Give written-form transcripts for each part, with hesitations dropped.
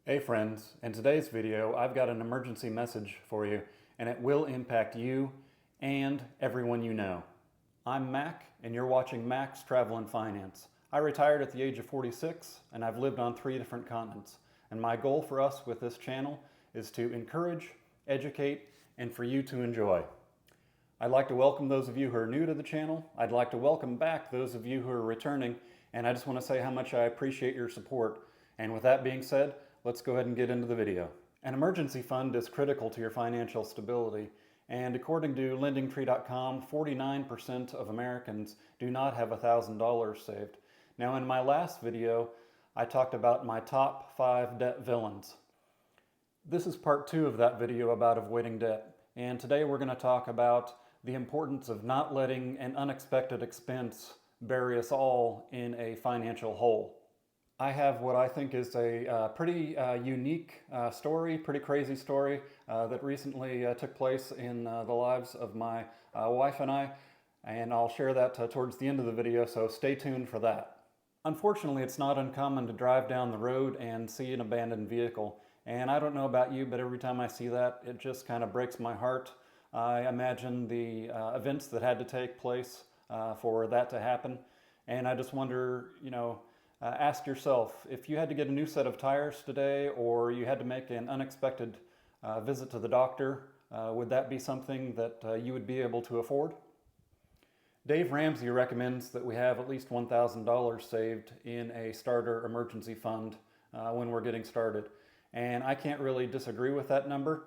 Hey friends, in today's video I've got an emergency message for you, and it will impact you and everyone you know. I'm Mac and you're watching Mac's Travel and Finance. I retired at the age of 46 and I've lived on 3 different continents, and my goal for us with this channel is to encourage, educate, and for you to enjoy. I'd like to welcome those of you who are new to the channel. I'd like to welcome back those of you who are returning, and I just want to say how much I appreciate your support. And with that being said, let's go ahead and get into the video. An emergency fund is critical to your financial stability, and according to lendingtree.com, 49% of Americans do not have $1,000 saved. Now, in my last video, I talked about my top 5 debt villains. This is part 2 of that video about avoiding debt, and today we're going to talk about the importance of not letting an unexpected expense bury us all in a financial hole. I have what I think is a pretty unique story, pretty crazy story that recently took place in the lives of my wife and I'll share that towards the end of the video, so stay tuned for that. Unfortunately, it's not uncommon to drive down the road and see an abandoned vehicle, and I don't know about you, but every time I see that, it just kind of breaks my heart. I imagine the events that had to take place for that to happen, and I just wonder, ask yourself, if you had to get a new set of tires today, or you had to make an unexpected visit to the doctor, would that be something that you would be able to afford? Dave Ramsey recommends that we have at least $1,000 saved in a starter emergency fund when we're getting started. And I can't really disagree with that number.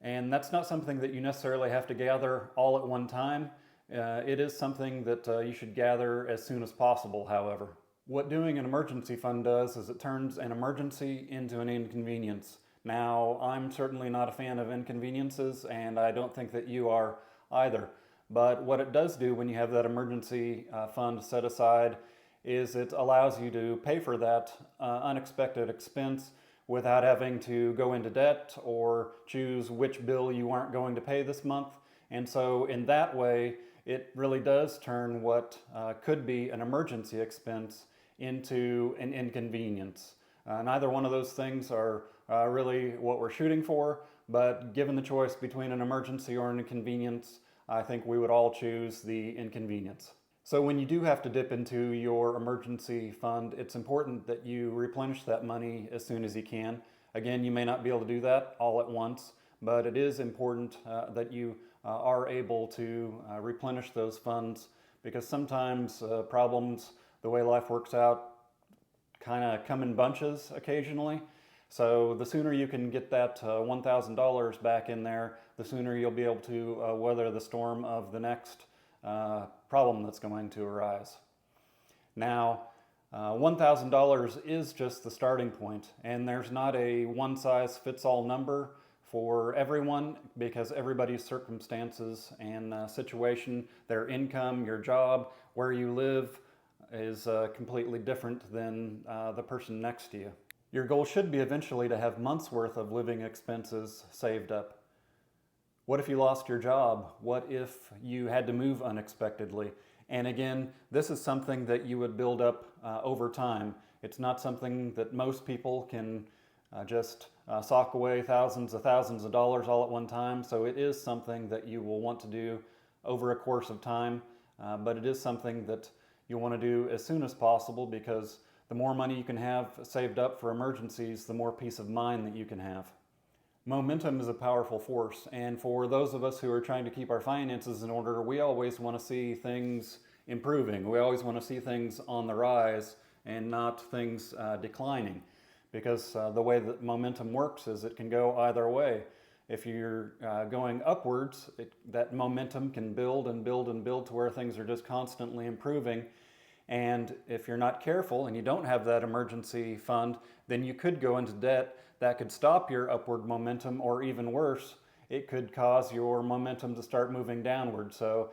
And that's not something that you necessarily have to gather all at one time. It is something that you should gather as soon as possible, however. What doing an emergency fund does is it turns an emergency into an inconvenience. Now, I'm certainly not a fan of inconveniences, and I don't think that you are either. But what it does do when you have that emergency fund set aside is it allows you to pay for that unexpected expense without having to go into debt or choose which bill you aren't going to pay this month. And so in that way, it really does turn what could be an emergency expense into an inconvenience. Neither one of those things are really what we're shooting for, but given the choice between an emergency or an inconvenience, I think we would all choose the inconvenience. So when you do have to dip into your emergency fund, it's important that you replenish that money as soon as you can. Again, you may not be able to do that all at once, but it is important that you are able to replenish those funds, because sometimes problems, the way life works out, kind of come in bunches occasionally. So the sooner you can get that $1,000 back in there, the sooner you'll be able to weather the storm of the next problem that's going to arise. Now, $1,000 is just the starting point, and there's not a one-size-fits-all number for everyone, because everybody's circumstances and situation, their income, your job, where you live is completely different than the person next to you. Your goal should be eventually to have months worth of living expenses saved up. What if you lost your job? What if you had to move unexpectedly? And again, this is something that you would build up over time. It's not something that most people can just sock away thousands of dollars all at one time. So it is something that you will want to do over a course of time, but it is something that you want to do as soon as possible, because the more money you can have saved up for emergencies, the more peace of mind that you can have. Momentum is a powerful force, and for those of us who are trying to keep our finances in order, we always want to see things improving. We always want to see things on the rise and not things declining, because the way that momentum works is it can go either way. If you're going upwards, that momentum can build and build and build to where things are just constantly improving. And if you're not careful and you don't have that emergency fund, then you could go into debt that could stop your upward momentum, or even worse, it could cause your momentum to start moving downward. So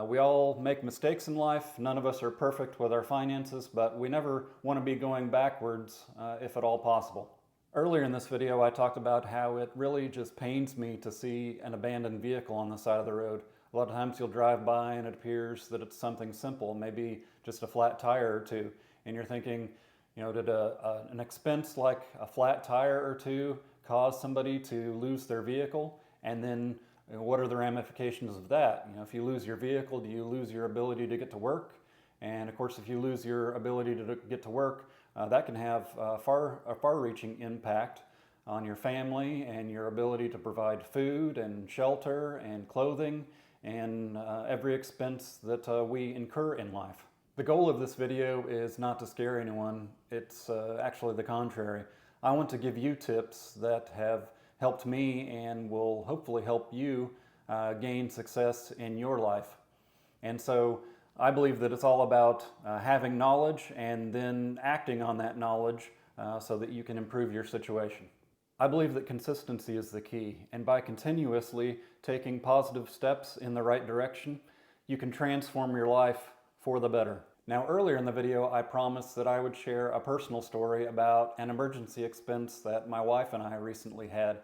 we all make mistakes in life. None of us are perfect with our finances, but we never want to be going backwards if at all possible. Earlier in this video, I talked about how it really just pains me to see an abandoned vehicle on the side of the road. A lot of times you'll drive by and it appears that it's something simple, maybe just a flat tire or two, and you're thinking, Did an expense like a flat tire or two cause somebody to lose their vehicle? And then what are the ramifications of that? If you lose your vehicle, do you lose your ability to get to work? And of course, if you lose your ability to get to work, that can have a far-reaching impact on your family and your ability to provide food and shelter and clothing and every expense that we incur in life. The goal of this video is not to scare anyone. It's actually the contrary. I want to give you tips that have helped me and will hopefully help you gain success in your life. And so I believe that it's all about having knowledge and then acting on that knowledge so that you can improve your situation. I believe that consistency is the key, and by continuously taking positive steps in the right direction, you can transform your life for the better. Now, earlier in the video, I promised that I would share a personal story about an emergency expense that my wife and I recently had.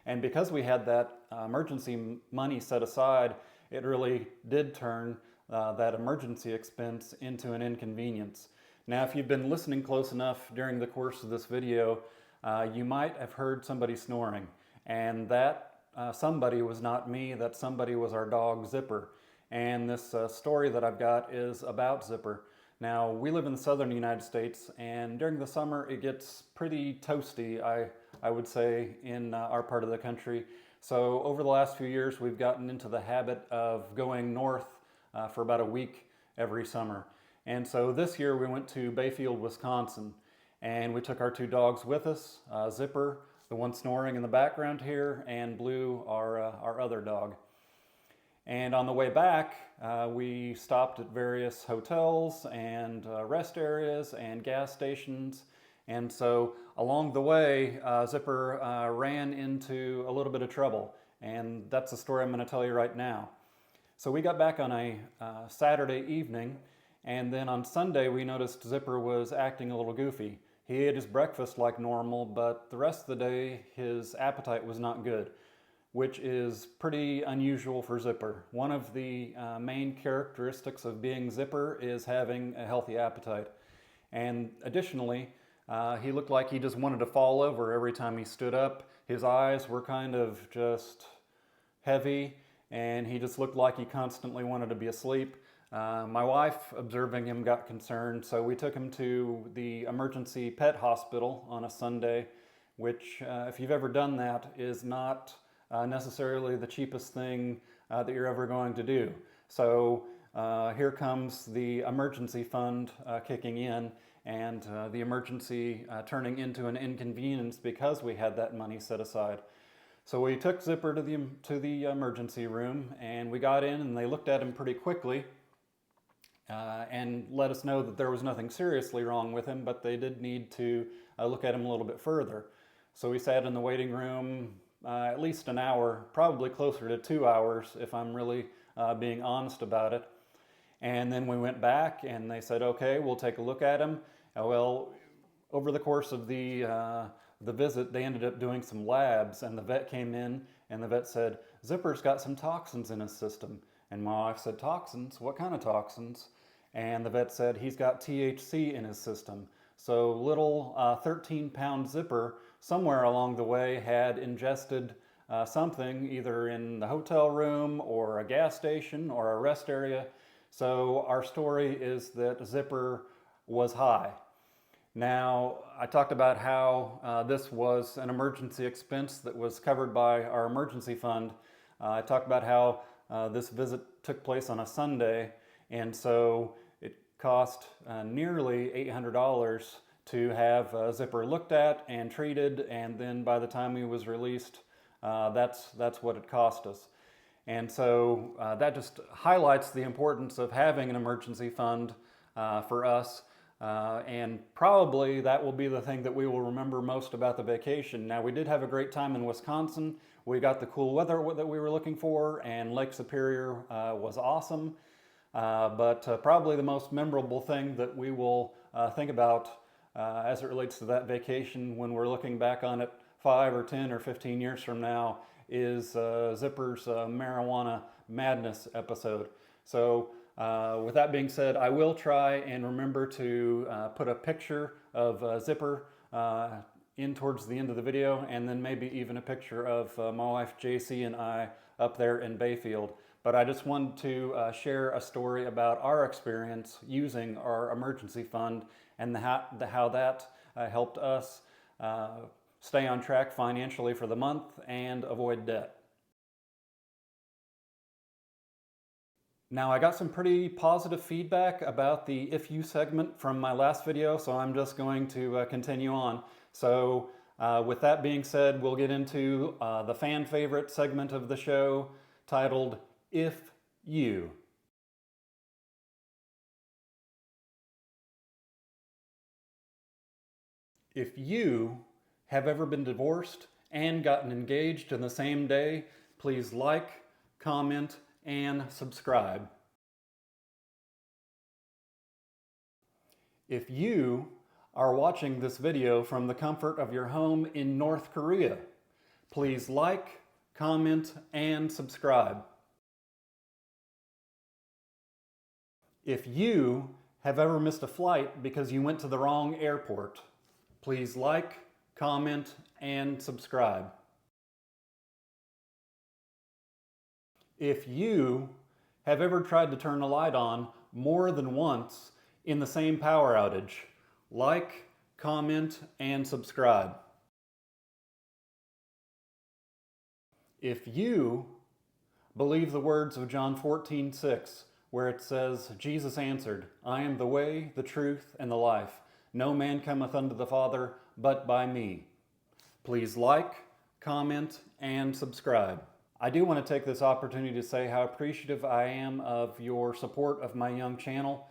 And because we had that emergency money set aside, it really did turn that emergency expense into an inconvenience. Now, if you've been listening close enough during the course of this video, you might have heard somebody snoring. And that somebody was not me, that somebody was our dog Zipper. And this story that I've got is about Zipper. Now, we live in the southern United States, and during the summer it gets pretty toasty, I would say, in our part of the country. So over the last few years, we've gotten into the habit of going north for about a week every summer. And so this year we went to Bayfield, Wisconsin, and we took our two dogs with us, Zipper, the one snoring in the background here, and Blue, our other dog. And on the way back, we stopped at various hotels and rest areas and gas stations. And so along the way, Zipper ran into a little bit of trouble. And that's the story I'm going to tell you right now. So we got back on a Saturday evening, and then on Sunday we noticed Zipper was acting a little goofy. He ate his breakfast like normal, but the rest of the day his appetite was not good, which is pretty unusual for Zipper. One of the main characteristics of being Zipper is having a healthy appetite. And additionally, he looked like he just wanted to fall over every time he stood up. His eyes were kind of just heavy, and he just looked like he constantly wanted to be asleep. My wife, observing him, got concerned, so we took him to the emergency pet hospital on a Sunday, which, if you've ever done that, is not necessarily the cheapest thing that you're ever going to do. So here comes the emergency fund kicking in, and the emergency turning into an inconvenience because we had that money set aside. So we took Zipper to the emergency room, and we got in, and they looked at him pretty quickly and let us know that there was nothing seriously wrong with him, but they did need to look at him a little bit further. So we sat in the waiting room at least an hour, probably closer to 2 hours if I'm really being honest about it. And then we went back and they said, okay, we'll take a look at him. Well, over the course of the visit, they ended up doing some labs, and the vet came in and the vet said, Zipper's got some toxins in his system. And my wife said, toxins? What kind of toxins? And the vet said, he's got THC in his system. So little 13-pound Zipper somewhere along the way had ingested something either in the hotel room or a gas station or a rest area. So our story is that Zipper was high. Now, I talked about how this was an emergency expense that was covered by our emergency fund. I talked about how this visit took place on a Sunday, and so it cost nearly $800 to have Zipper looked at and treated, and then by the time he was released, that's what it cost us. And so that just highlights the importance of having an emergency fund for us, and probably that will be the thing that we will remember most about the vacation. Now, we did have a great time in Wisconsin. We got the cool weather that we were looking for, and Lake Superior was awesome. But probably the most memorable thing that we will think about as it relates to that vacation when we're looking back on it 5 or 10 or 15 years from now is Zipper's marijuana madness episode. So with that being said, I will try and remember to put a picture of Zipper in towards the end of the video, and then maybe even a picture of my wife JC and I up there in Bayfield. But I just wanted to share a story about our experience using our emergency fund and how that helped us stay on track financially for the month and avoid debt. Now, I got some pretty positive feedback about the If You segment from my last video, so I'm just going to continue on. So with that being said, we'll get into the fan favorite segment of the show titled If You. If you have ever been divorced and gotten engaged in the same day, please like, comment, and subscribe. If you are watching this video from the comfort of your home in North Korea, please like, comment, and subscribe. If you have ever missed a flight because you went to the wrong airport, please like, comment, and subscribe. If you have ever tried to turn a light on more than once in the same power outage, like, comment, and subscribe. If you believe the words of John 14:6, where it says, Jesus answered, I am the way, the truth, and the life. No man cometh unto the Father but by me. Please like, comment, and subscribe. I do want to take this opportunity to say how appreciative I am of your support of my young channel.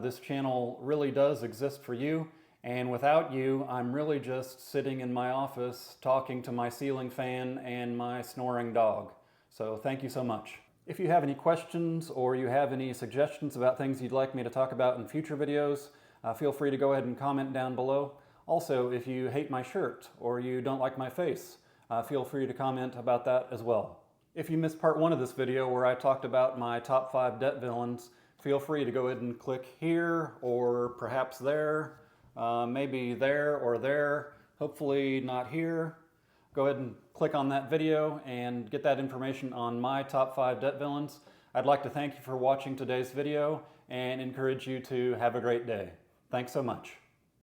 This channel really does exist for you, and without you, I'm really just sitting in my office talking to my ceiling fan and my snoring dog. So thank you so much. If you have any questions or you have any suggestions about things you'd like me to talk about in future videos, feel free to go ahead and comment down below. Also, if you hate my shirt or you don't like my face, feel free to comment about that as well. If you missed part 1 of this video where I talked about my top 5 debt villains, feel free to go ahead and click here or perhaps there, maybe there or there, hopefully not here. Go ahead and click on that video and get that information on my top 5 debt villains. I'd like to thank you for watching today's video and encourage you to have a great day. Thanks so much.